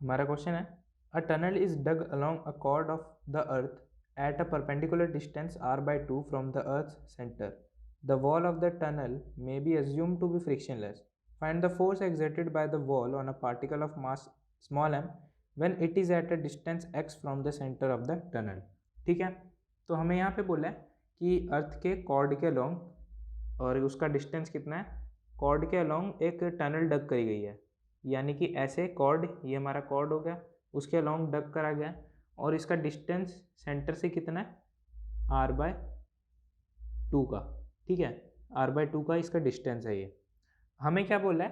हमारा क्वेश्चन है a tunnel is dug along a chord of the earth at a perpendicular distance r/2 from the earth's center. The wall of the tunnel may be assumed to be frictionless. Find the force exerted by the wall on a particle of mass small m when it is at a distance x from the center of the tunnel. ठीक है, तो हमें यहाँ पे बोला है कि अर्थ के कॉर्ड के अलोंग और उसका डिस्टेंस कितना है, कॉर्ड के अलोंग एक टनल डग करी गई है, यानी कि ऐसे कॉर्ड, ये हमारा कॉर्ड हो गया, उसके अलोंग डग करा गया और इसका डिस्टेंस सेंटर से कितना है, r/2 का। ठीक है, r/2 का इसका डिस्टेंस है। ये हमें क्या बोला है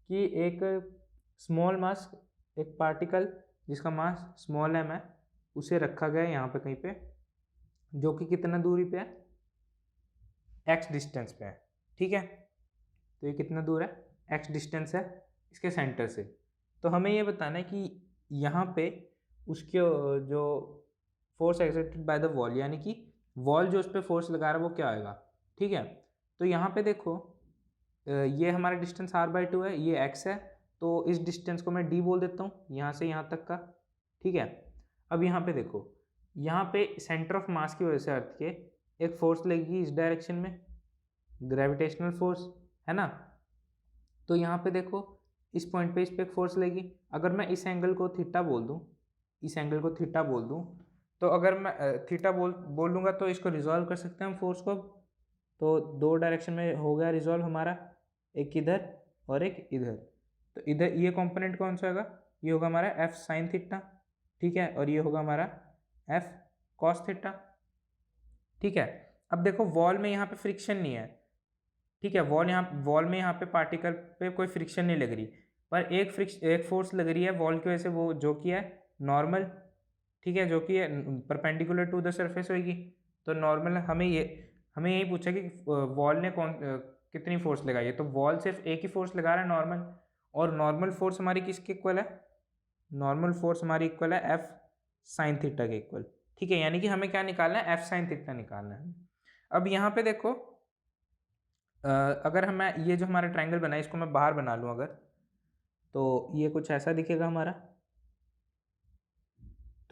कि एक स्मॉल मास, एक पार्टिकल जिसका मास स्मॉल m है, उसे रखा गया है यहाँ पे कहीं पे, जो कि कितना दूरी पे है, x डिस्टेंस पे है। ठीक है, तो ये कितना दूर है, x डिस्टेंस है इसके सेंटर से। तो हमें ये बताना है कि यहाँ पे उसके जो force exerted by the wall, यानी कि वॉल जो उस पर फोर्स लगा रहा है वो क्या आएगा। ठीक है, तो यहाँ पे देखो ये हमारा डिस्टेंस r/2 है, ये x है, तो इस डिस्टेंस को मैं d बोल देता हूँ, यहाँ से यहाँ तक का। ठीक है, अब यहाँ पे देखो, यहाँ पे सेंटर ऑफ मास की वजह से अर्थ के एक फोर्स लगेगी इस डायरेक्शन में, ग्रेविटेशनल फोर्स, है ना। तो यहाँ पे देखो इस पॉइंट पे इस पे एक फोर्स लगेगी। अगर मैं इस एंगल को थीटा बोल दूँ, इस एंगल को थीटा बोल दूँ, तो अगर मैं थीटा बोल दूंगा तो इसको रिजॉल्व कर सकते हैं हम फोर्स को। तो दो डायरेक्शन में हो गया रिजॉल्व हमारा, एक इधर और एक इधर। तो इधर ये कंपोनेंट कौन सा होगा, ये होगा हमारा एफ साइन थीटा। ठीक है, और ये होगा हमारा एफ कॉस थीटा। ठीक है, अब देखो वॉल में यहाँ पे फ्रिक्शन नहीं है। ठीक है, वॉल में यहाँ पे पार्टिकल पे कोई फ्रिक्शन नहीं लग रही, पर एक फोर्स लग रही है वॉल की वजह से, वो जो कि है नॉर्मल। ठीक है, जो कि है परपेंडिकुलर टू द सरफेस होगी। तो नॉर्मल हमें यही पूछा कि वॉल ने कितनी फोर्स लगाई है। तो वॉल सिर्फ एक ही फोर्स लगा रहा है, नॉर्मल। और नॉर्मल फोर्स हमारी किसके इक्वल है, नॉर्मल फोर्स हमारी इक्वल है एफ साइन थीटा के इक्वल। ठीक है, यानी कि हमें क्या निकालना है, एफ साइन थीटा निकालना है। अब यहाँ पे देखो अगर हम ये जो हमारा ट्रायंगल बना है इसको मैं बाहर बना लूँ अगर, तो ये कुछ ऐसा दिखेगा हमारा।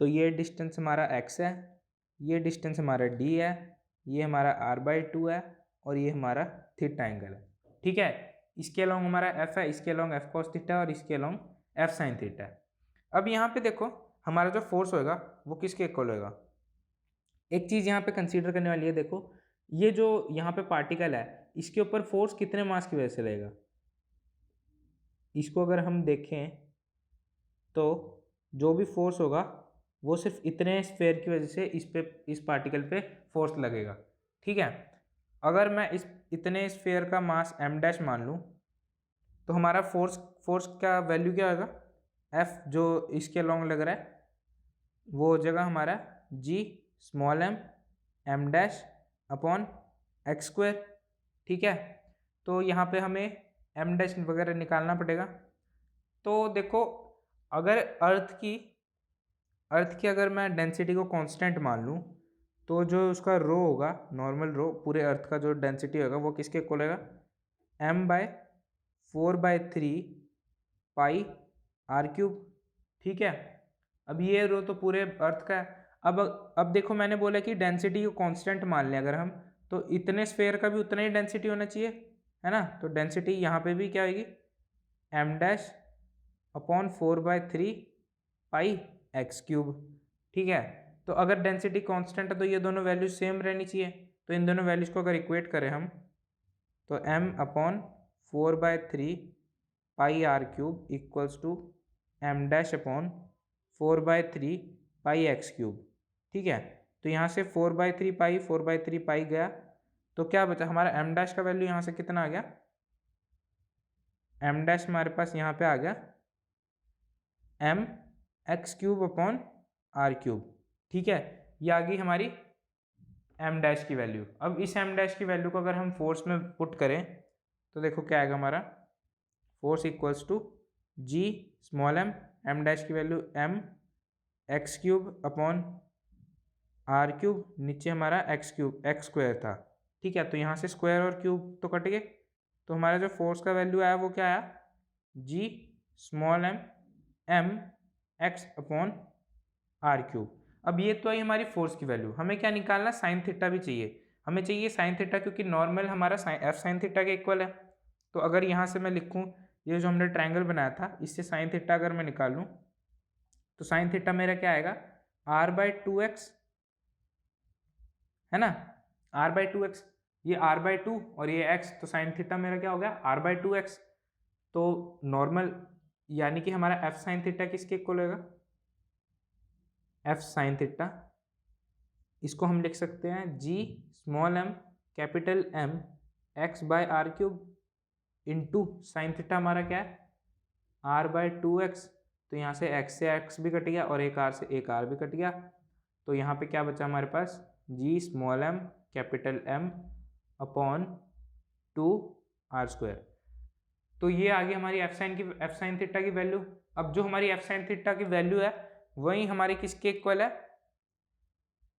तो ये डिस्टेंस हमारा x है, ये डिस्टेंस हमारा d है, ये हमारा r/2 है और ये हमारा थीटा एंगल है। ठीक है, इसके अलोंग हमारा f है, इसके अलोंग f cos थीटा और इसके अलोंग f sin थीटा है। अब यहाँ पे देखो हमारा जो फोर्स होगा वो किसके इक्वल होगा। एक चीज़ यहाँ पे कंसीडर करने वाली है, देखो ये जो यहाँ पे पार्टिकल है इसके ऊपर फोर्स कितने मास की वजह से लगेगा। इसको अगर हम देखें तो जो भी फोर्स होगा वो सिर्फ इतने स्फेयर की वजह से इस पार्टिकल पे फोर्स लगेगा। ठीक है, अगर मैं इस इतने स्फेयर का मास m' मान लूँ तो हमारा फोर्स का वैल्यू क्या होगा, F जो इसके लॉन्ग लग रहा है वो जगह हमारा g small m' upon x²। ठीक है, तो यहाँ पे हमें m' वगैरह निकालना पड़ेगा। तो देखो अगर अर्थ की अगर मैं डेंसिटी को कांस्टेंट मान लूँ तो जो उसका रो होगा, नॉर्मल रो, पूरे अर्थ का जो डेंसिटी होगा वो किसके इक्वल होगा, m/4/3 पाई r³। ठीक है, अब ये रो तो पूरे अर्थ का है। अब देखो मैंने बोला कि डेंसिटी को कांस्टेंट मान लें अगर हम, तो इतने स्फेयर का भी उतना ही डेंसिटी होना चाहिए, है ना। तो डेंसिटी यहाँ पे भी क्या होगी, m'/4/3 पाई x³। ठीक है, तो अगर डेंसिटी कांस्टेंट है तो ये दोनों वैल्यूज सेम रहनी चाहिए। तो इन दोनों वैल्यूज को अगर इक्वेट करें हम तो m/4/3 pi r³ equals to m'/4/3 pi x³। ठीक है, तो यहाँ से 4/3 पाई गया, तो क्या बचा हमारा m' का वैल्यू यहाँ से कितना आ गया, m' हमारे पास यहाँ पे आ गया mx³ अपॉन r³। ठीक है, ये आ गई हमारी m' की वैल्यू। अब इस m' की वैल्यू को अगर हम फोर्स में पुट करें तो देखो क्या आएगा हमारा, force equals to g small m' की वैल्यू mx³ अपॉन r³, नीचे हमारा x² था। ठीक है, तो यहाँ से स्क्वायर और क्यूब तो कट गए, तो हमारा जो फोर्स का वैल्यू आया वो क्या आया, g small m x upon r cube. अब ये तो है हमारी फोर्स की वैल्यू, हमें क्या निकालना, साइन थीटा भी चाहिए, हमें चाहिए साइन थीटा, क्योंकि नॉर्मल हमारा एफ साइन थीटा के इक्वल है। तो अगर यहाँ से मैं लिखूँ, ये जो हमने ट्रायंगल बनाया था इससे साइन थीटा अगर मैं निकालूँ तो साइन थीटा मेरा क्या आएगा, आर बाई टू एक्स, है ना, आर बाई टू एक्स, ये आर बाई टू और ये एक्स, तो साइन थीटा मेरा क्या हो गया, आर बाई टू एक्स। तो नॉर्मल यानी कि हमारा एफ साइन थीटा किसके इक्वल होगा, एफ साइन थीटा, इसको हम लिख सकते हैं G small M capital M X by R cube into sine theta हमारा क्या है, आर बाय टू एक्स। तो यहाँ से एक्स से एक्स भी कट गया और एक आर से एक आर भी कट गया, तो यहाँ पे क्या बचा हमारे पास, G small M capital M upon two R square. तो ये आ गई हमारी एफ साइन थीटा की वैल्यू। अब जो हमारी एफ साइन थीटा की वैल्यू है वही हमारी किसके इक्वल है,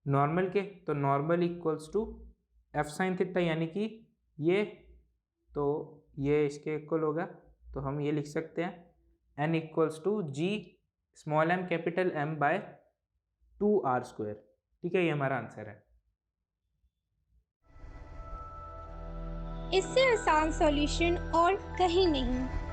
नॉर्मल के। तो normal equals to F sine theta, यानी कि ये, तो ये इसके इक्वल होगा, तो हम ये लिख सकते हैं N equals to G small M capital M by two R square. ठीक है, ये हमारा आंसर है। इससे आसान सॉल्यूशन और कहीं नहीं।